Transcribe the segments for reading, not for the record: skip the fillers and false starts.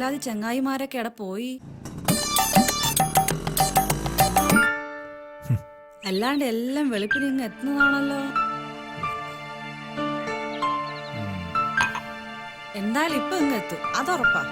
ബംഗാലാദി ചങ്ങായിമാരൊക്കെ എവിടെ പോയി? അല്ലാണ്ട് എല്ലാം വെളുപ്പിന് ഇങ്ങ് എത്തുന്നതാണല്ലോ. എന്തായാലും ഇപ്പൊ ഇങ്ങ് എത്തും, അതുറപ്പാ.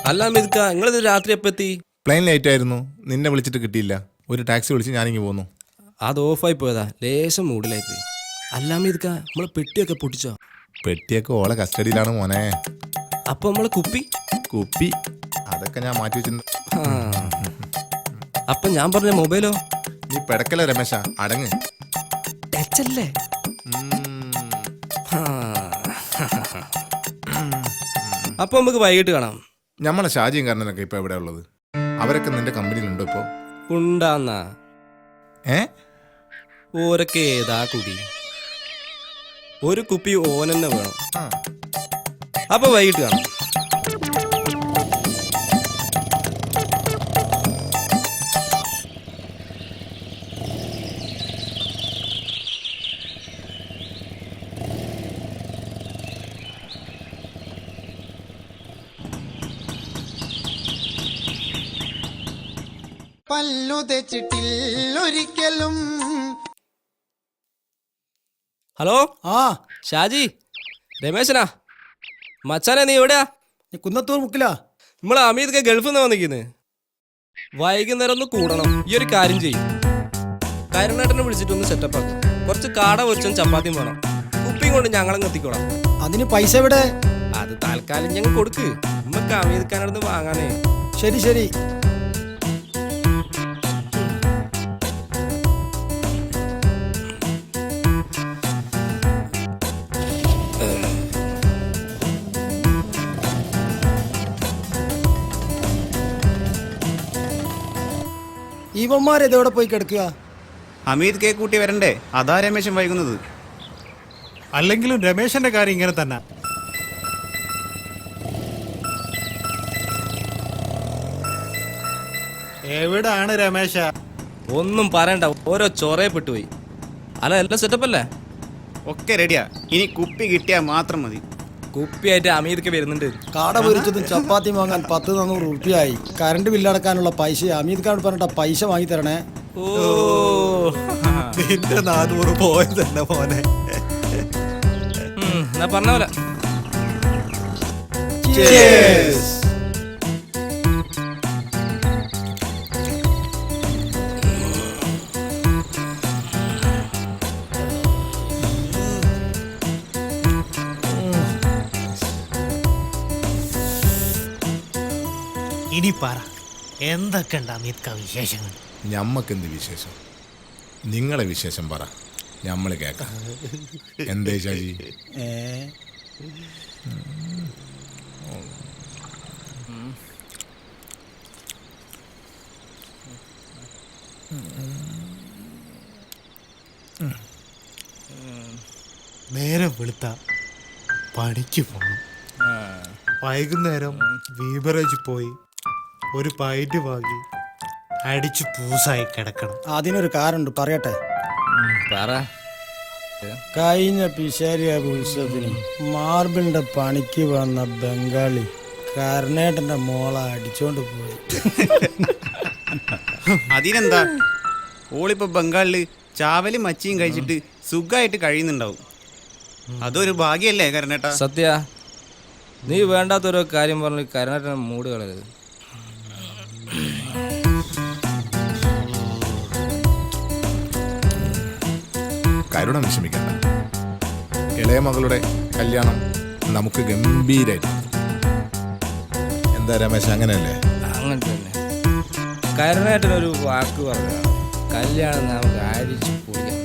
അല്ല മിതുക്ക, നിങ്ങളിത് രാത്രി എപ്പോൾ എത്തി? പ്ലെയിൻ ലേറ്റ് ആയിരുന്നു, നിന്നെ വിളിച്ചിട്ട് കിട്ടിയില്ല. ഒരു ടാക്സി വിളിച്ച് ഞാനിങ്ങ് പോന്നു. അത് ഓഫായി പോയതാ, ലേശം മൂഡിലായി പോയി. അല്ല മിതുക്ക, നമ്മളെ പെട്ടിയൊക്കെ പൊട്ടിച്ചോ? പെട്ടിയൊക്കെ ഓളെ കസ്റ്റഡിയിലാണ് മോനെ. അപ്പൊ നമ്മളെ കുപ്പി കുപ്പി അതൊക്കെ ഞാൻ മാറ്റി വെച്ചിട്ടുണ്ട്. അപ്പൊ ഞാൻ പറഞ്ഞ മൊബൈലോ? നീ പെടക്കല രമേശ, അടങ്ങ്. ടച്ചല്ലേ? അപ്പൊ നമുക്ക് വൈകിട്ട് കാണാം. നമ്മളെ ഷാജിയും കാരണനൊക്കെ ഇപ്പൊ എവിടെ ഉള്ളത്? അവരൊക്കെ നിന്റെ കമ്പനിയിലുണ്ടോ ഇപ്പൊ? ഉണ്ടാന്നാ ഓരൊക്കെ ഏതാ കുടി? ഒരു കുപ്പി ഓനെന്നെ വേണം. അപ്പൊ വൈകിട്ട് കാണാം. പല്ലു തെച്ചിട്ടില്ലൊരിക്കലും. ഹലോ, ഷാജി, രമേശനാ. മച്ചാനെ, നീ എവിടെയാ? കുന്നത്തൂർ മുക്കിലാ. നമ്മളെ അമീദൊക്കെ ഗൾഫിൽ നിന്ന് വന്നിരിക്കുന്നത്. വൈകുന്നേരം ഒന്ന് കൂടണം. ഈ ഒരു കാര്യം ചെയ്യും, കരുണേട്ടനെ വിളിച്ചിട്ടൊന്ന് സെറ്റപ്പ് ആക്കും. കുറച്ച് കാട പൊരിച്ചും ചപ്പാത്തിയും വേണം. കുപ്പിയും കൊണ്ട് ഞങ്ങളങ്ങ് എത്തിക്കോളാം. അതിന് പൈസ എവിടെ? അത് തൽക്കാലം ഞങ്ങൾ കൊടുക്ക്. നമുക്ക് അമീദക്കാനടുത്ത് വാങ്ങാനേ. ശരി ശരി. ഇവന്മാരെവിടെ പോയി കിടക്കുക? അമീത് കേക്ക് കൂട്ടി വരണ്ടേ, അതാ രമേശൻ വൈകുന്നത്. അല്ലെങ്കിലും രമേശന്റെ കാര്യം ഇങ്ങനെ തന്നെ. എവിടാണ് രമേശ? ഒന്നും പറയണ്ട, ഓരോ ചൊറയെ പെട്ടുപോയി. അല്ല, എല്ലാം സെറ്റപ്പ് അല്ലേ? ഒക്കെ റെഡിയാ, ഇനി കുപ്പി കിട്ടിയാൽ മാത്രം മതി. കുപ്പിയായിട്ട് അമീദൊക്കെ വരുന്നുണ്ട്. കാട പൊരിച്ചതും ചപ്പാത്തി വാങ്ങാൻ 10-400 റുപ്യായി. കറണ്ട് ബില്ലടക്കാനുള്ള പൈസ അമീദ് ഖാൻ പറഞ്ഞിട്ട് പൈസ വാങ്ങി തരണേ. ഓ, നിന്റെ 400 പോയത് തന്നെ മോനെ. എന്നാ പറഞ്ഞ പോലെ. ഇനി പറ, എന്തൊക്കെ ഉണ്ട് അമീത് വിശേഷങ്ങൾ? ഞമ്മക്കെന്ത് വിശേഷം? നിങ്ങളെ വിശേഷം പറ, ഞമ്മള് കേക്കാം. എന്തേ ഷാജി? നേരം വെളുത്ത പണിക്ക് പോകണം. വൈകുന്നേരം ബീവറേജ് പോയി ഒരു പൈന്റ് വാങ്ങി അടിച്ചു പൂസായി കിടക്കണം. അതിനൊരു കാരണമുണ്ട്, പറയട്ടെ. പറ. കഴിഞ്ഞ പിശാരിയ ഉത്സവത്തിന് മാർബിളിന്റെ പണിക്ക് വന്ന ബംഗാളി കർണേട്ടന്റെ മോളെ അടിച്ചോണ്ട് പോയി. അതിനെന്താ, ഓളിപ്പോ ബംഗാളില് ചാവലും മച്ചിയും കഴിച്ചിട്ട് സുഖമായിട്ട് കഴിയുന്നുണ്ടാവും. അതൊരു ഭാഗ്യല്ലേ കരുണേട്ടാ? സത്യ, നീ വേണ്ടാത്തൊരു കാര്യം പറഞ്ഞ് കരുണേട്ടനെ മൂട് കളയത്. കരുണ വിഷമിക്കണ്ട. ഇളയ മകളുടെ കല്യാണം നമുക്ക് ഗംഭീരായിട്ട്. എന്താ രമേശ്, അങ്ങനെയല്ലേ? അങ്ങനെ തന്നെ. കരുണേട്ടനൊരു വാക്ക് പറഞ്ഞ കല്യാണം നമുക്ക് അടിച്ചു പൊളിക്കാം.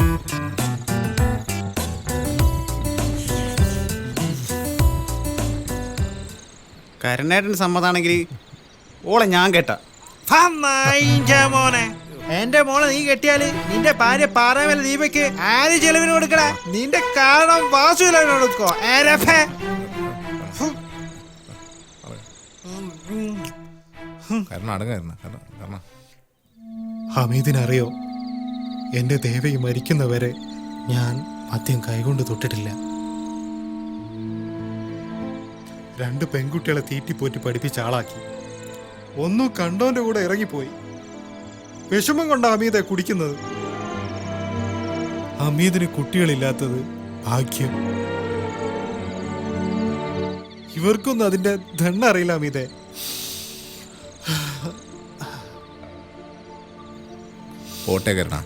കരുണേട്ടന് സമ്മതാണെങ്കിൽ ഓളെ ഞാൻ കേട്ടാ. മോനെ എന്റെ മോളെ നീ കെട്ടിയാല് നിന്റെ ഭാര്യ പാറമേല ദീപയ്ക്ക് ആര് ചെലവിന് കൊടുക്കടാ? നിന്റെ കാരണം വാസു ചെലവിന് കൊടുക്കോ? കാരണം അടങ്ങായിരുന്നു കാരണം ഹമീദിനറിയോ, എന്റെ ദേവി മരിക്കുന്നവരെ ഞാൻ മദ്യം കൈകൊണ്ട് തൊട്ടിട്ടില്ല. 2 പെൺകുട്ടികളെ തീറ്റിപ്പോറ്റി പഠിപ്പിച്ച ആളാക്കി. ഒന്നും കണ്ടോന്റെ കൂടെ ഇറങ്ങിപ്പോയി. വിഷമം കൊണ്ട് ഹമീദെ കുടിക്കുന്നത്. ഹമീദിന് കുട്ടികളില്ലാത്തത് ഭാഗ്യം. ഇവർക്കൊന്നും അതിന്റെ ദണ്ണ അറിയില്ല ഹമീദെ. പോട്ടെ കരുണ,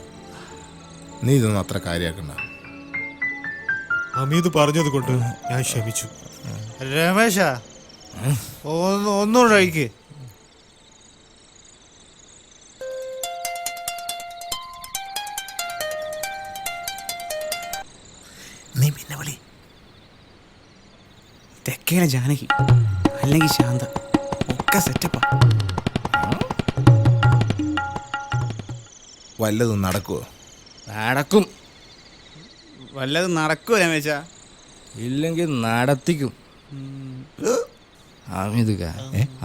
നീ ഇതൊന്നും അത്ര കാര്യമാക്കണ്ട. ഹമീദ് പറഞ്ഞത് കൊണ്ട് ഞാൻ ക്ഷമിച്ചു. രമേശ ഒന്നുകൂടെ കഴിക്ക്. നീ പിന്നെ വിളി. തെക്കേലെ ജാനകി അല്ലെങ്കിൽ ശാന്ത ഒക്കെ സെറ്റപ്പാ. വല്ലതും നടക്കുവോ? നടക്കും. വല്ലതും നടക്കുമോ രമേശ? ഇല്ലെങ്കിൽ നടത്തിക്കും.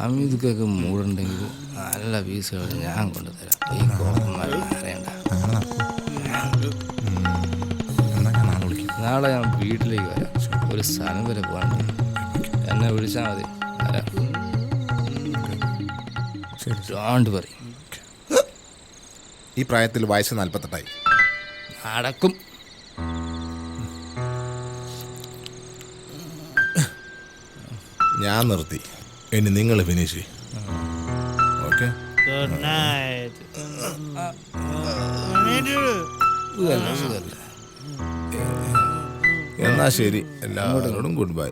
അമീദ്ക്കൊക്കെ മൂടുണ്ടെങ്കിൽ നല്ല പീസുകൾ ഞാൻ കൊണ്ടുതരാം. ഈ കോപ്പന്മാർ അറിയണ്ട. നാളെ ഞാൻ വീട്ടിലേക്ക് വരാം. ഒരു സ്ഥലം വരെ പോകാനുണ്ട്. എന്നെ വിളിച്ചാൽ മതി. വരാം. പറയും. ഈ പ്രായത്തിൽ വയസ്സ് 48 നടക്കും. ഞാൻ നിർത്തി. ഇനി നിങ്ങൾ ഫിനിഷ്. ഓക്കെ, എന്നാ ശരി. എല്ലാവരോടും ഗുഡ് ബൈ.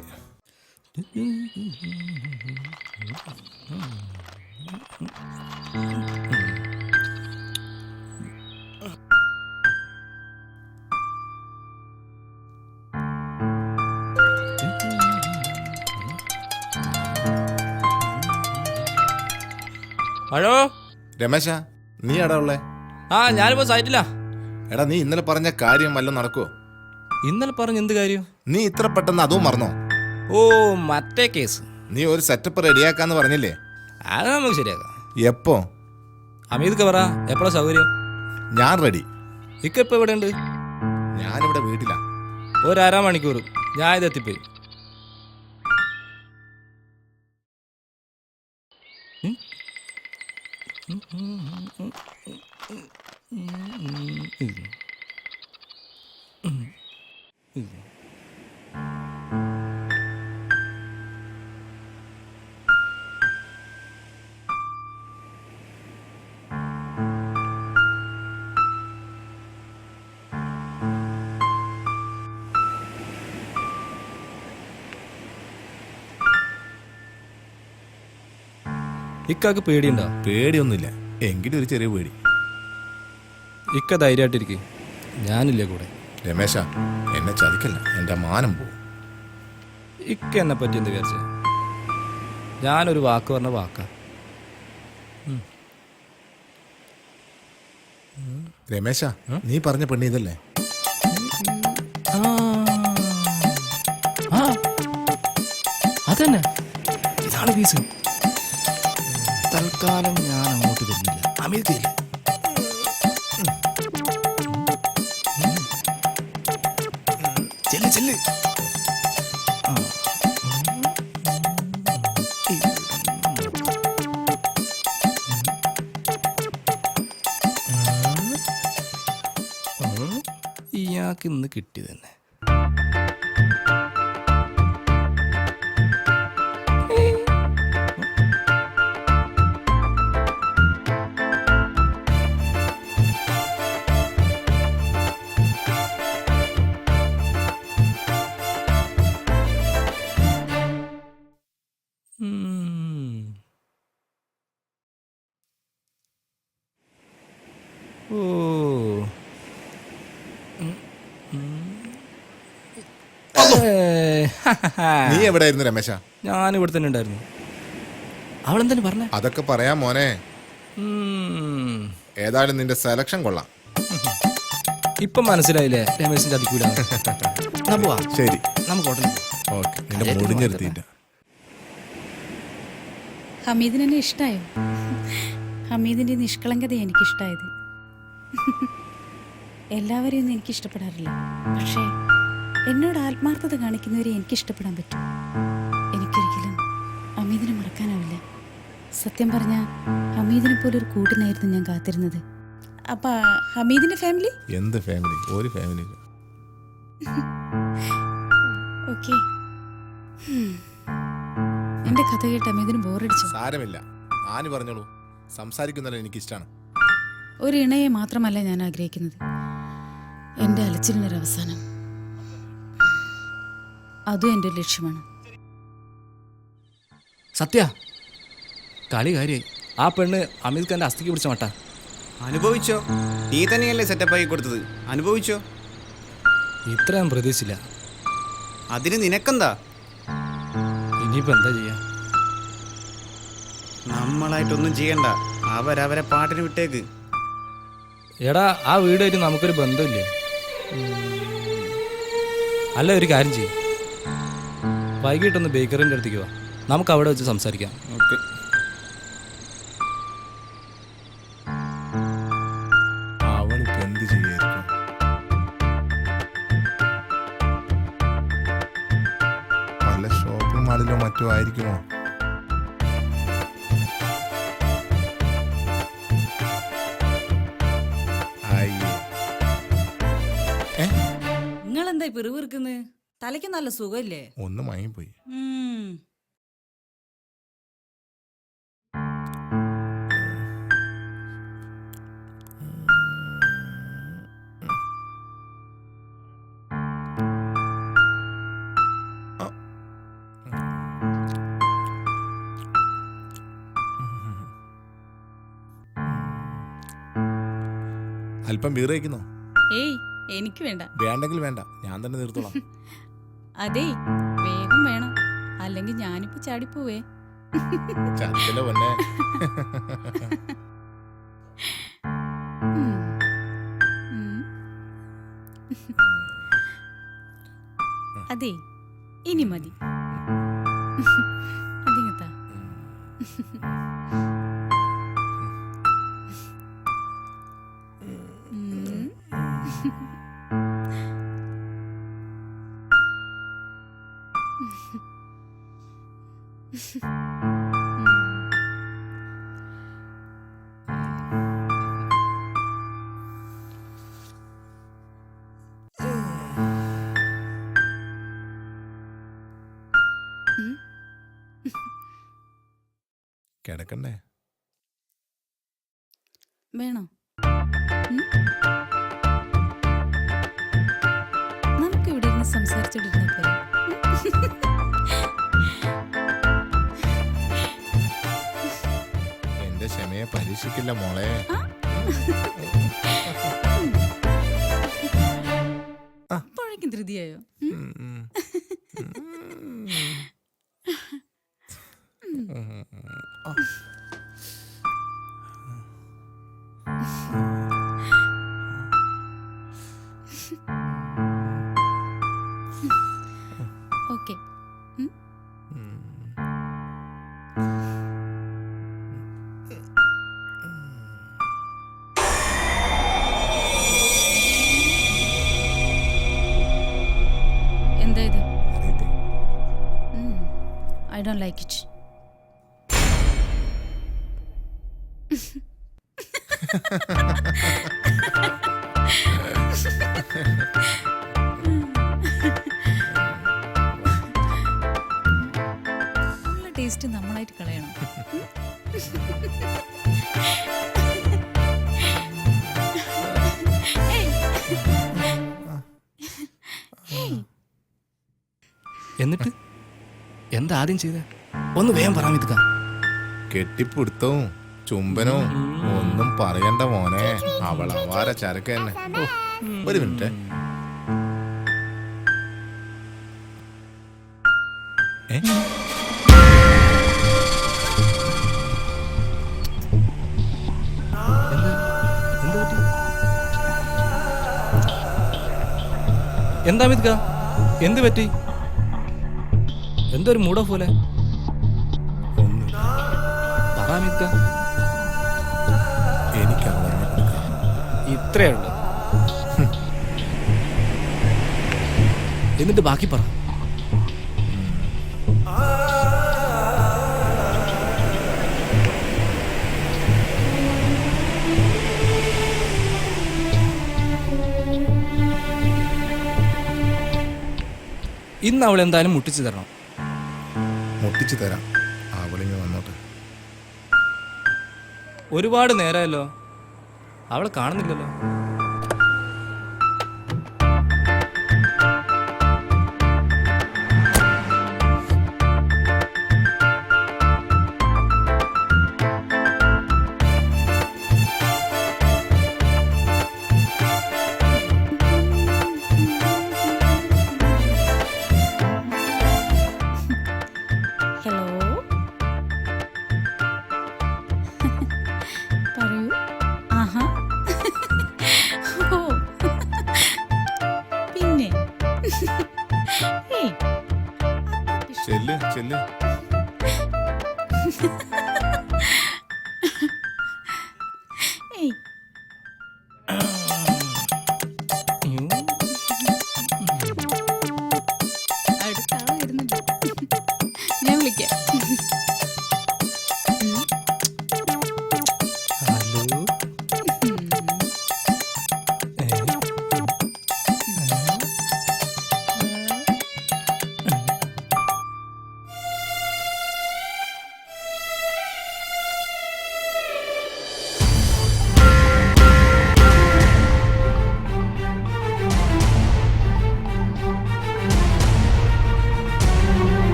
ഹലോ രമേശ, നീ എടാ ഉള്ളേ? ഞാനിപ്പോ സൈറ്റിലാ. എടാ, നീ ഇന്നലെ പറഞ്ഞ കാര്യം വല്ലതും നടക്കുവോ? ഇന്നലെ പറഞ്ഞ എന്ത് കാര്യം? നീ ഇത്ര പെട്ടെന്ന് അതും മറന്നോ? ഓ, മറ്റേ കേസ്. നീ ഒരു സെറ്റപ്പ് റെഡിയാക്കാന്ന് പറഞ്ഞില്ലേ? അത് നമുക്ക് ശരിയാക്കാം. എപ്പോ? അമീദ്ക്ക് പറ, എപ്പോഴാ സൗകര്യം? ഞാൻ റെഡി. ഇക്ക ഇപ്പൊ എവിടെ ഉണ്ട്? ഞാനിവിടെ വീട്ടിലാ. ഒരു 1/2 മണിക്കൂർ ഞാൻ ഇതെത്തിപ്പോയി. ഇക്കാക്ക് പേടിയുണ്ടോ? പേടിയൊന്നുമില്ല, എങ്കിലും ഒരു ചെറിയ പേടി. ഇക്ക ധൈര്യമായിട്ടിരിക്കും, ഞാനില്ലേ കൂടെ. രമേശ, എന്നെ ചതിക്കല്ല, എൻ്റെ മാനം പോവും. ഇക്ക എന്നെ പറ്റി എന്ത് വിചാരിച്ച? ഞാനൊരു വാക്ക് പറഞ്ഞ വാക്കാ. രമേശ, നീ പറഞ്ഞ പെണ്ണ് ഇതല്ലേ? അതന്നെ, ഇതാണ് പീസ്. തൽക്കാലം ഞാൻ അങ്ങോട്ട് വരുന്നില്ല. അമീദ്ക്കയില്ല. ചെല്ല് ചെല്ല്. ഇയാൾക്ക് ഇന്ന് കിട്ടി തന്നെ. ഓ, നീ എവിടെയായിരുന്നു രമേശ? ഞാൻ ഇവിടെ തന്നെ ഉണ്ടായിരുന്നു. അവളെന്താ പറഞ്ഞ? അതൊക്കെ പറയാം മോനെ. ഏതായാലും നിന്റെ സെലക്ഷൻ കൊള്ളാം. ഇപ്പം മനസ്സിലായില്ലേ രമേശൻ ചതിക്കൂല. പോവാ, ശരി, നമുക്ക് ഉടനെ ഓക്കെ. നിന്റെ മുടിഞ്ഞെടുത്തിട്ട് ഹമീദിന് എന്നെ ഇഷ്ടായോ? ഹമീദിന്റെ നിഷ്കളങ്കത എനിക്കിഷ്ടായത്. എല്ലാവരെയും ഒന്നും എനിക്ക് ഇഷ്ടപ്പെടാറില്ല, പക്ഷേ എന്നോട് ആത്മാർത്ഥത കാണിക്കുന്നവരെ എനിക്ക് ഇഷ്ടപ്പെടാൻ പറ്റും. എനിക്കൊരിക്കലും ഹമീദിനെ മറക്കാനാവില്ല. സത്യം പറഞ്ഞ ഹമീദിനെ പോലെ ഒരു കൂട്ടിനായിരുന്നു ഞാൻ കാത്തിരുന്നത്. അപ്പൊ ഹമീദിന്റെ ഫാമിലി? എന്ത് ഫാമിലി? ഒരു ഫാമിലി. ഓക്കെ. എന്റെ കഥ കേട്ട് ഹമീദിന് ബോറടിച്ചു. സാരമില്ല, ആനി പറഞ്ഞോളൂ. സംസാരിക്കുന്നല്ലോ എനിക്കിഷ്ടമാണ്. ഒരു ഇണയെ മാത്രമല്ല ഞാൻ ആഗ്രഹിക്കുന്നത്, എന്റെ അലച്ചിലിനൊരവസാനം. അതും എൻ്റെ ലക്ഷ്യമാണ്. സത്യ കളി കാര്യായി. ആ പെണ്ണ് അമീദ് ഖാന്റെ അസ്ഥിക്ക് പിടിച്ച മട്ട. അനുഭവിച്ചോ? നീ തന്നെയല്ലേ സെറ്റപ്പാക്കി കൊടുത്തത്, അനുഭവിച്ചോ? ഇത്ര ഞാൻ പ്രതീക്ഷിച്ചില്ല. അതിന് നിനക്കെന്താ? ഇനിയിപ്പോ എന്താ ചെയ്യാ? നമ്മളായിട്ടൊന്നും ചെയ്യണ്ട, അവരവരെ പാട്ടിന് വിട്ടേക്ക്. എടാ, ആ വീടായിട്ട് നമുക്കൊരു ബന്ധമില്ലേ? അല്ല, ഒരു കാര്യം ചെയ്യും, വൈകിട്ടൊന്ന് ബേക്കറിൻ്റെ അടുത്തേക്ക് വാ, നമുക്ക് അവിടെ വെച്ച് സംസാരിക്കാം. ഓക്കെ. അവളിപ്പോ എന്ത് ചെയ്യായിരിക്കും? പല ഷോപ്പിംഗ് മാളിലോ മറ്റോ ആയിരിക്കുമോ? നിങ്ങളെന്താ പിറുവിറുക്കുന്നത്? തലയ്ക്ക് നല്ല സുഖമില്ലേ? ഒന്ന് മയങ്ങിപ്പോയി. അല്പം ബീർ കഴിക്കുന്നോ? ഏയ്, എനിക്ക് വേണ്ട. വേണ്ടെങ്കിൽ വേണ്ട, ഞാൻ തന്നെ തീർത്തോളാം. അതെ, വേഗം വേണം, അല്ലെങ്കിൽ ഞാനിപ്പോ ചാടിപ്പോവേ. ചതിക്കല്ലോ പൊന്നെ. അതെ, ഇനി മതി. അതിങ്ങത്താ. കിടക്കണ്ടേ? വേണോ? നമുക്ക് ഇവിടെ ഇരുന്ന് സംസാരിച്ചോണ്ടിരുന്നപ്പോ എന്റെ ക്ഷമയെ പരീക്ഷിക്കില്ല മോളെ. അപ്പോഴേക്കും ധൃതിയായോ? ഓക്കെ. എന്താ ഇത്? I don't like it. ഉള്ള ടേസ്റ്റ് നമ്മളായിട്ട് കളയണം. എന്നിട്ട് എന്താ ആദ്യം ചെയ്തേ? ഒന്ന് വേഗം പറയാൻ വിത്തുക. കെട്ടിപ്പിടുത്തവും ചുംബനവും ഒന്നും പറയണ്ട മോനെ. അവൾ അവാര ചരക്ക് തന്നെ. ഒരു മിനിറ്റ്. എന്താ അമിത്ക, എന്ത് പറ്റി? എന്തൊരു മൂഡ് ഓഫ് പോലെ? പറ അമിത്ക. എനിക്ക് അവളെ കൊടുക്കാം. ഇത്രയേ ഉള്ളൂ. എന്നിട്ട് ബാക്കി പറ. ഇന്ന് അവൾ എന്തായാലും മുട്ടിച്ചു തരണം. മുട്ടിച്ചു തരാം. അവളിങ്ങ് വന്നോട്ടെ. ഒരുപാട് നേരമല്ലോ, അവളെ കാണുന്നില്ലല്ലോ. ഹലോ, പറയൂ. ആഹാ, ഓ, പിന്നെ ഏയ്, ചെല്ല് ചെല്ല്. ഏയ്, അടുത്ത ആള് വരുന്നുണ്ട്. ഞാൻ വിളിക്കാം. ഹലോ.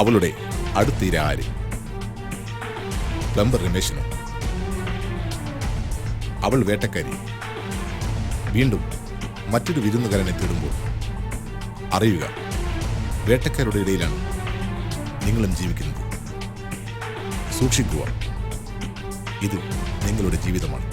അവളുടെ അടുത്തീര ആര്? പ്ലംബർ രമേശനോ? അവൾ വേട്ടക്കാരി. വീണ്ടും മറ്റൊരു വിരുന്നുകാരനെ തേടുമ്പോൾ അറിയുക, വേട്ടക്കാരുടെ ഇടയിലാണ് നിങ്ങളും ജീവിക്കുന്നത്. സൂക്ഷിക്കുക, ഇത് നിങ്ങളുടെ ജീവിതമാണ്.